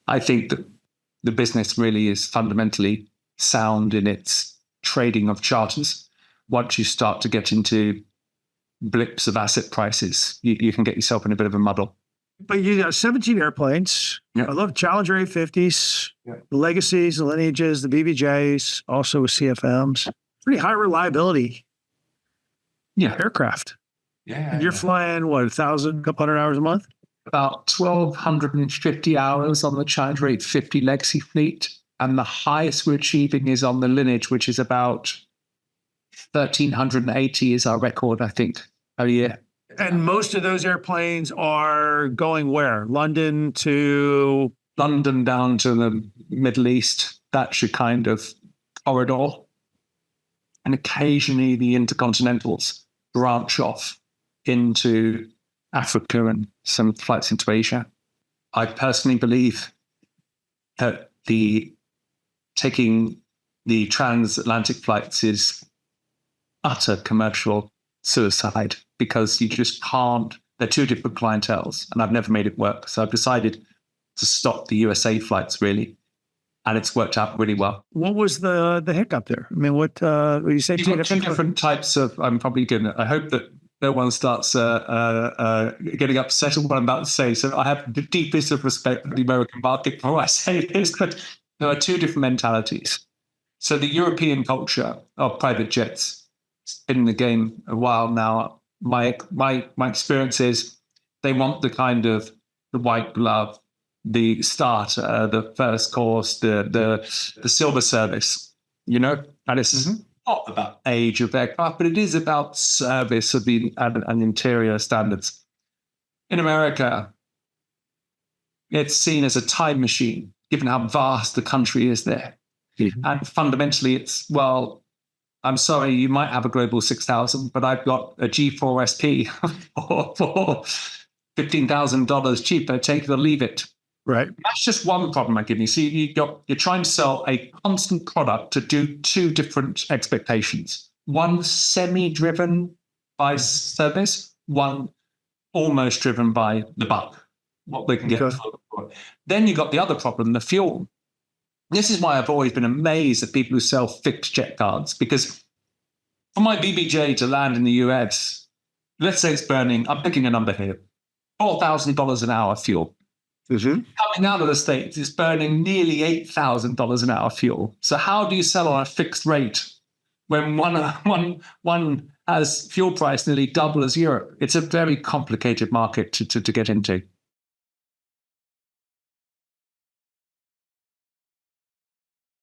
I think that the business really is fundamentally sound in its trading of charters. Once you start to get into blips of asset prices, you can get yourself in a bit of a muddle. But you got 17 airplanes. Yeah. I love Challenger A50s, the legacies, the lineages, the BBJs, also with CFMs. Pretty high reliability aircraft. Yeah. And you're flying, what, 1,000, couple hundred hours a month? About 1,250 hours on the Challenger 850 legacy fleet. And the highest we're achieving is on the lineage, which is about 1,380 is our record, I think, a year. And most of those airplanes are going where? London to? London down to the Middle East. That's your kind of corridor. And occasionally the intercontinentals branch off into Africa and some flights into Asia. I personally believe that taking the transatlantic flights is utter commercial suicide, because you just can't. They're two different clienteles, and I've never made it work. So I've decided to stop the USA flights, really, and it's worked out really well. What was the hiccup there? I mean, what you say? Two different types of. I'm probably gonna. I hope that no one starts getting upset at what I'm about to say. So I have the deepest of respect for the American market before I say this, but there are two different mentalities. So the European culture of private jets, it's been in the game a while now. My experience is they want the kind of the white glove, the starter, the first course, the silver service, and it's not about age of aircraft, but it is about service of and interior standards. In America, it's seen as a time machine, given how vast the country is there. Mm-hmm. And fundamentally, it's, well, I'm sorry, you might have a Global 6000, but I've got a G4 SP for $15,000 cheaper, take it or leave it. Right. That's just one problem I give you. So you're trying to sell a constant product to do two different expectations. One semi-driven by service, one almost driven by the buck, what they can get. Okay. Then you got the other problem, the fuel. This is why I've always been amazed at people who sell fixed jet cards, because for my BBJ to land in the US, let's say it's burning, I'm picking a number here, $4,000 an hour fuel. Mm-hmm. Coming out of the States, it's burning nearly $8,000 an hour fuel. So how do you sell on a fixed rate when one has fuel price nearly double as Europe? It's a very complicated market to get into.